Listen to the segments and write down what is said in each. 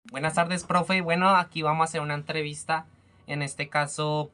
Buenas tardes, profe. Bueno, aquí vamos a hacer una entrevista. En este caso,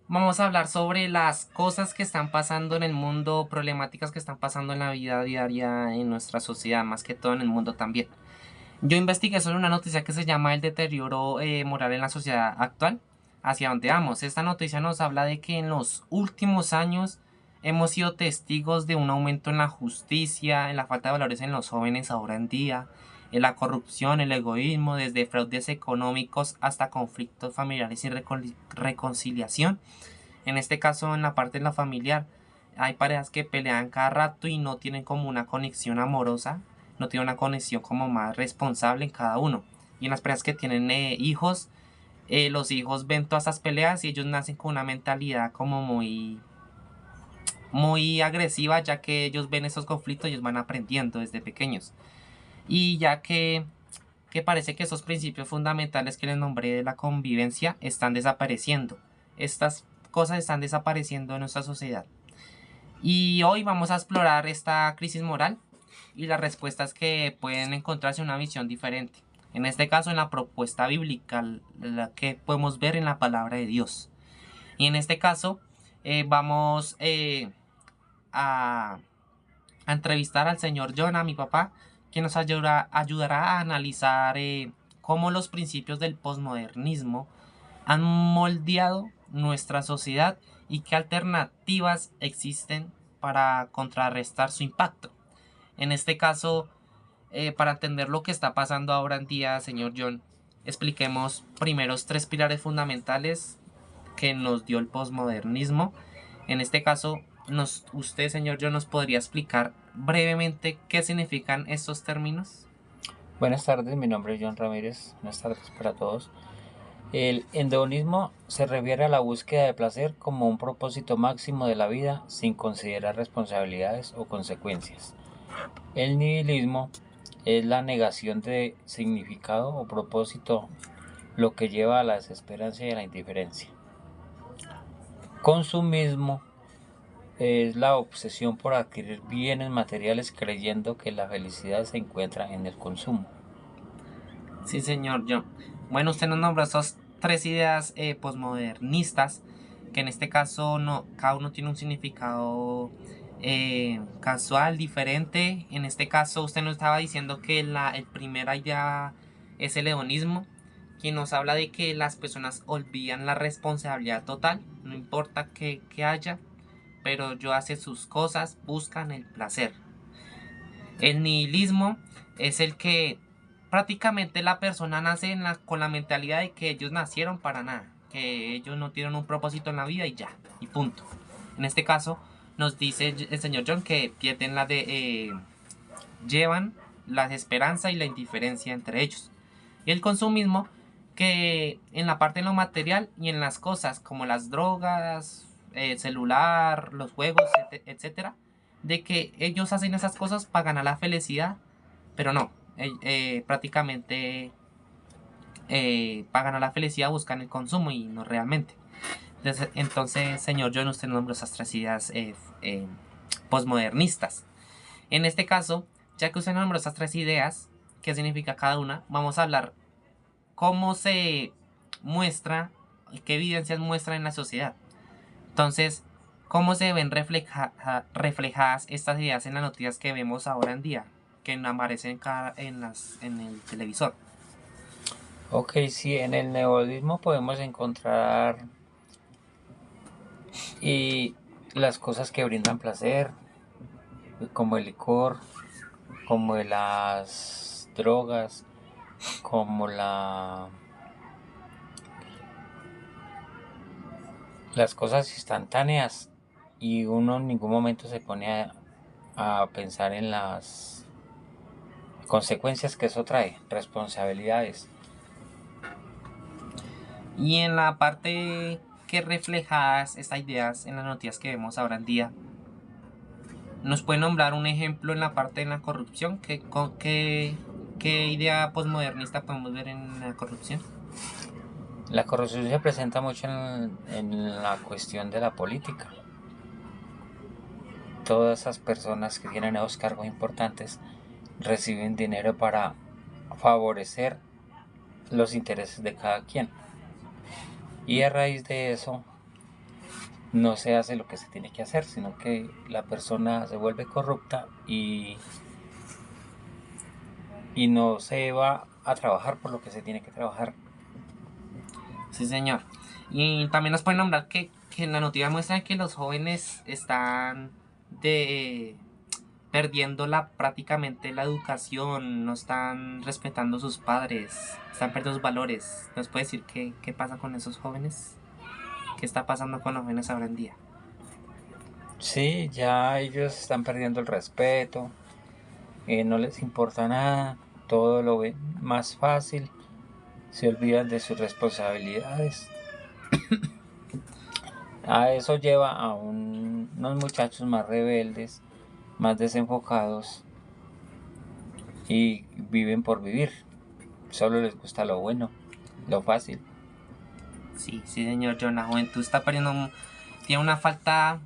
vamos a hablar sobre las cosas que están pasando en el mundo, problemáticas que están pasando en la vida diaria en nuestra sociedad, más que todo en el mundo también. Yo investigué sobre una noticia que se llama el deterioro moral en la sociedad actual, hacia dónde vamos. Esta noticia nos habla de que en los últimos años hemos sido testigos de un aumento en la justicia, en la falta de valores en los jóvenes ahora en día, en la corrupción, el egoísmo, desde fraudes económicos hasta conflictos familiares y reconciliación. En este caso, en la parte de la familiar, hay parejas que pelean cada rato y no tienen como una conexión amorosa, no tienen una conexión como más responsable en cada uno. Y en las parejas que tienen hijos, los hijos ven todas esas peleas y ellos nacen con una mentalidad como muy agresiva, ya que ellos ven esos conflictos y ellos van aprendiendo desde pequeños. Y ya que parece que esos principios fundamentales que les nombré de la convivencia están desapareciendo. Estas cosas están desapareciendo en nuestra sociedad. Y hoy vamos a explorar esta crisis moral y las respuestas que pueden encontrarse en una visión diferente. En este caso, en la propuesta bíblica, la que podemos ver en la palabra de Dios. Y en este caso, vamos a entrevistar al señor John, a mi papá, que nos ayudará a analizar cómo los principios del posmodernismo han moldeado nuestra sociedad y qué alternativas existen para contrarrestar su impacto. En este caso, para entender lo que está pasando ahora en día, señor John, expliquemos primeros tres pilares fundamentales que nos dio el posmodernismo. En este caso, usted, señor John, nos podría explicar brevemente qué significan estos términos. Buenas tardes, mi nombre es John Ramírez. Buenas tardes para todos. El hedonismo se refiere a la búsqueda de placer como un propósito máximo de la vida sin considerar responsabilidades o consecuencias. El nihilismo es la negación de significado o propósito, lo que lleva a la desesperanza y a la indiferencia. Consumismo es la obsesión por adquirir bienes materiales creyendo que la felicidad se encuentra en el consumo. Sí, señor John. Bueno, usted nos nombró esas tres ideas posmodernistas, que en este caso no, cada uno tiene un significado casual, diferente. En este caso, usted nos estaba diciendo que el primera idea es el hedonismo, que nos habla de que las personas olvidan la responsabilidad total, no importa que haya, pero yo hace sus cosas, buscan el placer. El nihilismo es el que prácticamente la persona nace con la mentalidad de que ellos nacieron para nada, que ellos no tienen un propósito en la vida y ya, y punto. En este caso, nos dice el señor John que pierden llevan la esperanza y la indiferencia entre ellos. Y el consumismo, que en la parte de lo material y en las cosas como las drogas, el celular, los juegos, etcétera, de que ellos hacen esas cosas para ganar la felicidad, pero no, prácticamente para ganar la felicidad buscan el consumo y no realmente. Entonces, señor John, usted nombró esas tres ideas posmodernistas. En este caso, ya que usted nombró esas tres ideas, qué significa cada una, vamos a hablar cómo se muestra y qué evidencias muestra en la sociedad. Entonces, ¿cómo se ven reflejadas estas ideas en las noticias que vemos ahora en día, que aparecen en el televisor? Ok, sí, en el neoliberalismo podemos encontrar las cosas que brindan placer, como el licor, como las drogas, como las cosas instantáneas, y uno en ningún momento se pone a pensar en las consecuencias que eso trae, responsabilidades. Y en la parte que reflejadas estas ideas en las noticias que vemos ahora en día, ¿nos puede nombrar un ejemplo en la parte de la corrupción? ¿Qué idea posmodernista podemos ver en la corrupción? La corrupción se presenta mucho en la cuestión de la política. Todas esas personas que tienen esos cargos importantes reciben dinero para favorecer los intereses de cada quien. Y a raíz de eso no se hace lo que se tiene que hacer, sino que la persona se vuelve corrupta y no se va a trabajar por lo que se tiene que trabajar. Sí, señor. Y también nos pueden nombrar que en la noticia muestra que los jóvenes están perdiendo prácticamente la educación, no están respetando a sus padres, están perdiendo sus valores. ¿Nos puede decir qué pasa con esos jóvenes? ¿Qué está pasando con los jóvenes ahora en día? Sí, ya ellos están perdiendo el respeto, no les importa nada, todo lo ven más fácil, se olvidan de sus responsabilidades. A eso lleva a unos muchachos más rebeldes, más desenfocados y viven por vivir. Solo les gusta lo bueno, lo fácil. Sí, sí, señor John, la juventud está perdiendo, tiene una falta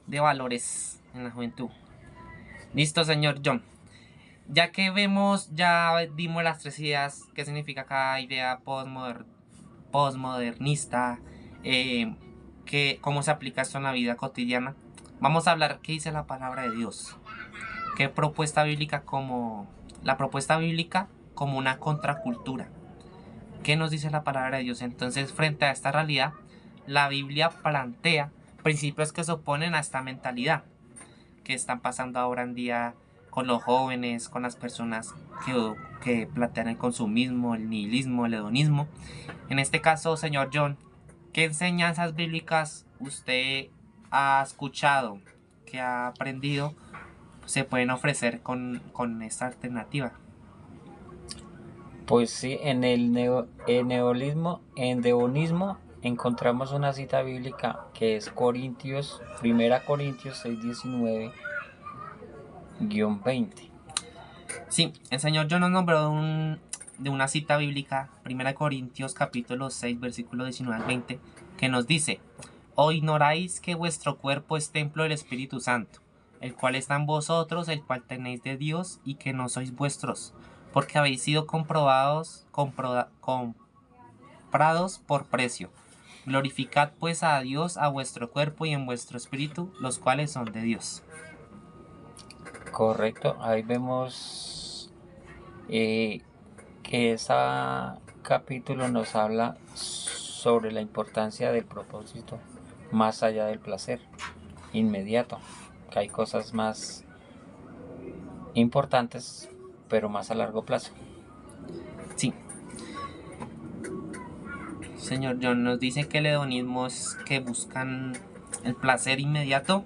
de valores en la juventud. Listo, señor John. Ya que vemos, ya dimos las tres ideas, qué significa cada idea postmodernista, cómo se aplica esto en la vida cotidiana. Vamos a hablar qué dice la palabra de Dios. Qué propuesta bíblica la propuesta bíblica como una contracultura. ¿Qué nos dice la palabra de Dios? Entonces, frente a esta realidad, la Biblia plantea principios que se oponen a esta mentalidad que están pasando ahora en día con los jóvenes, con las personas que plantean el consumismo, el nihilismo, el hedonismo. En este caso, señor John, ¿qué enseñanzas bíblicas usted ha escuchado, que ha aprendido, se pueden ofrecer con esta alternativa? Pues sí, en el endeonismo encontramos una cita bíblica que es Primera Corintios 6:19-20. Sí, el Señor John nos nombró de una cita bíblica, 1 Corintios capítulo 6, versículo 19 al 20, que nos dice: ¿O ignoráis que vuestro cuerpo es templo del Espíritu Santo, el cual está en vosotros, el cual tenéis de Dios, y que no sois vuestros, porque habéis sido comprados por precio? Glorificad pues a Dios a vuestro cuerpo y en vuestro espíritu, los cuales son de Dios. Correcto, ahí vemos que ese capítulo nos habla sobre la importancia del propósito más allá del placer inmediato, que hay cosas más importantes pero más a largo plazo. Sí. Señor John nos dice que el hedonismo es que buscan el placer inmediato.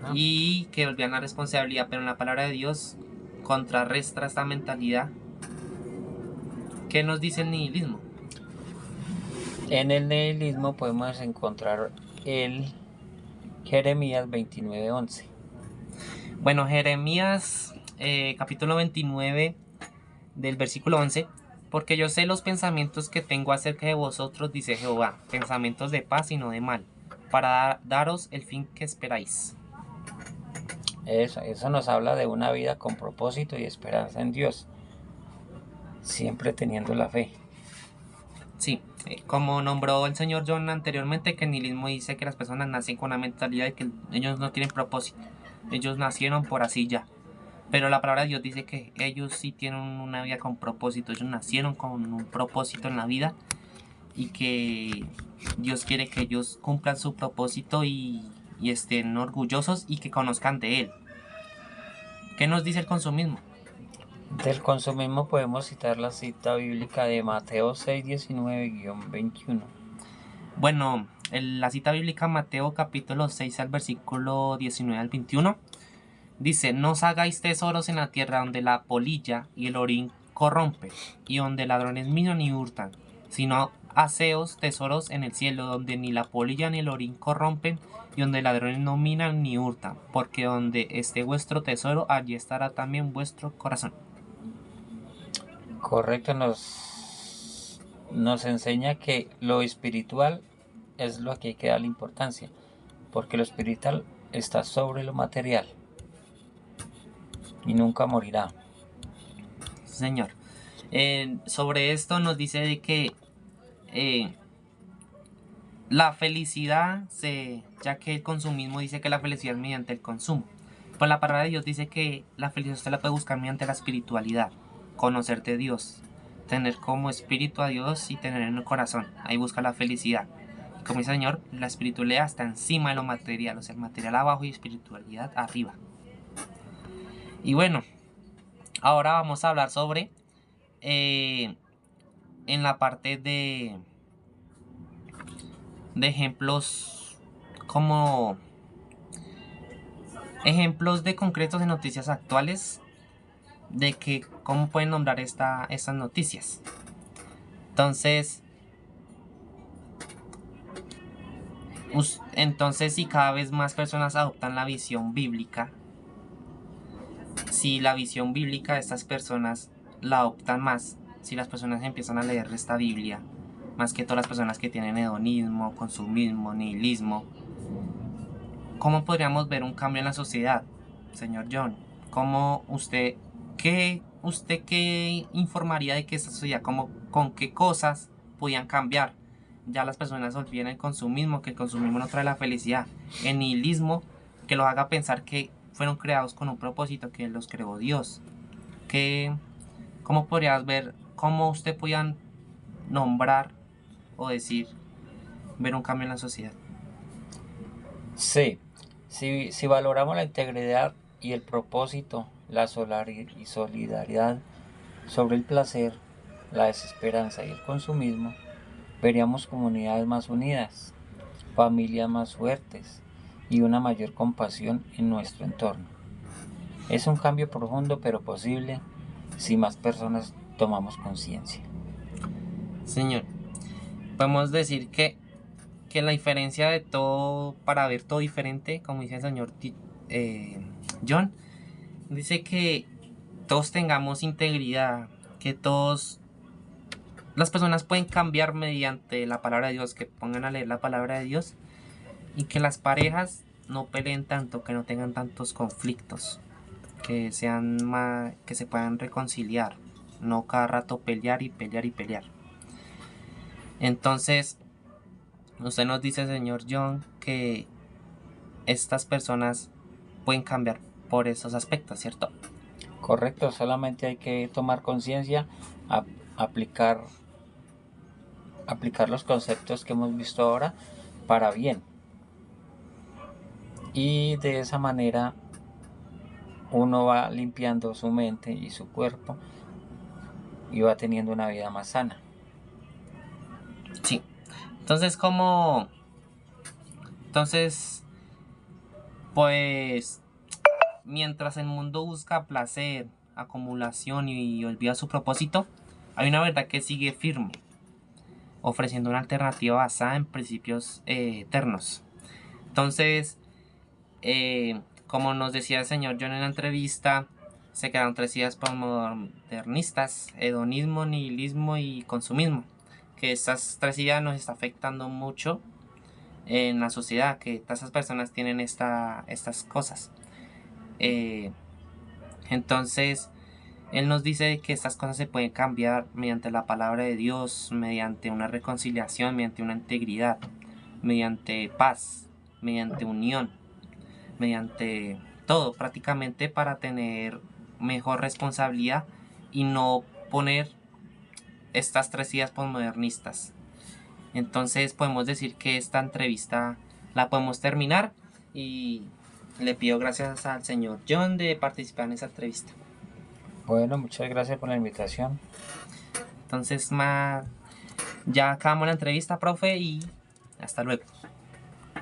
Ajá. Y que olvidan la responsabilidad, pero en la palabra de Dios contrarresta esta mentalidad. ¿Qué nos dice el nihilismo? En el nihilismo podemos encontrar el Jeremías 29:11. Bueno, Jeremías capítulo 29 del versículo 11. Porque yo sé los pensamientos que tengo acerca de vosotros, dice Jehová, pensamientos de paz y no de mal, para daros el fin que esperáis. Eso nos habla de una vida con propósito y esperanza en Dios, siempre teniendo la fe. Sí, como nombró el señor John anteriormente, que el nihilismo dice que las personas nacen con una mentalidad de que ellos no tienen propósito, ellos nacieron por así ya. Pero la palabra de Dios dice que ellos sí tienen una vida con propósito, ellos nacieron con un propósito en la vida y que Dios quiere que ellos cumplan su propósito y estén orgullosos y que conozcan de Él. ¿Qué nos dice el consumismo? Del consumismo podemos citar la cita bíblica de Mateo 6:19-21. Bueno, la cita bíblica Mateo capítulo 6 al versículo 19 al 21 dice: no os hagáis tesoros en la tierra donde la polilla y el orín corrompen y donde ladrones minan y hurtan, sino haceos tesoros en el cielo donde ni la polilla ni el orín corrompen y donde ladrones no minan ni hurtan, porque donde esté vuestro tesoro, allí estará también vuestro corazón. Correcto, nos enseña que lo espiritual es lo que hay que darle importancia, porque lo espiritual está sobre lo material y nunca morirá. Señor. Sobre esto nos dice de que eh, la felicidad, ya que el consumismo dice que la felicidad es mediante el consumo. Pues la palabra de Dios dice que la felicidad usted la puede buscar mediante la espiritualidad, conocerte a Dios, tener como espíritu a Dios y tener en el corazón. Ahí busca la felicidad. Y como dice el Señor, la espiritualidad está encima de lo material, o sea, el material abajo y espiritualidad arriba. Y bueno, ahora vamos a hablar sobre en la parte de ejemplos, como ejemplos de concretos de noticias actuales, de que cómo pueden nombrar estas noticias. Entonces, si cada vez más personas adoptan la visión bíblica, si la visión bíblica de estas personas la adoptan más, si las personas empiezan a leer esta Biblia, más que todas las personas que tienen hedonismo, consumismo, nihilismo, ¿cómo podríamos ver un cambio en la sociedad, señor John? ¿Cómo qué informaría de que esta sociedad, con qué cosas podían cambiar? Ya las personas olviden el consumismo, que el consumismo no trae la felicidad. El nihilismo, que los haga pensar que fueron creados con un propósito, que los creó Dios. ¿Cómo podrías ver, cómo usted podía nombrar o decir, ver un cambio en la sociedad? Sí, si valoramos la integridad y el propósito, la solidaridad sobre el placer, la desesperanza y el consumismo, veríamos comunidades más unidas, familias más fuertes y una mayor compasión en nuestro entorno. Es un cambio profundo pero posible si más personas tomamos conciencia. Señor, podemos decir que la diferencia de todo, para ver todo diferente, como dice el señor John, dice que todos tengamos integridad, que las personas pueden cambiar mediante la palabra de Dios, que pongan a leer la palabra de Dios, y que las parejas no peleen tanto, que no tengan tantos conflictos, que se puedan reconciliar, no cada rato pelear y pelear y pelear. Entonces, usted nos dice, señor John, que estas personas pueden cambiar por esos aspectos, ¿cierto? Correcto, solamente hay que tomar conciencia, aplicar los conceptos que hemos visto ahora para bien. Y de esa manera uno va limpiando su mente y su cuerpo y va teniendo una vida más sana. Sí. Entonces, pues, mientras el mundo busca placer, acumulación y olvida su propósito, hay una verdad que sigue firme, ofreciendo una alternativa basada en principios eternos. Entonces, como nos decía el señor John en la entrevista, se quedaron 3 ideas modernistas: hedonismo, nihilismo y consumismo. Que estas 3 ideas nos está afectando mucho en la sociedad, que todas esas personas tienen estas cosas. Entonces, él nos dice que estas cosas se pueden cambiar mediante la palabra de Dios, mediante una reconciliación, mediante una integridad, mediante paz, mediante unión, mediante todo prácticamente, para tener mejor responsabilidad y no poner estas 3 ideas postmodernistas. Entonces podemos decir que esta entrevista la podemos terminar, y le pido gracias al señor John de participar en esa entrevista. Bueno, muchas gracias por la invitación. Entonces ya acabamos la entrevista, profe, y hasta luego.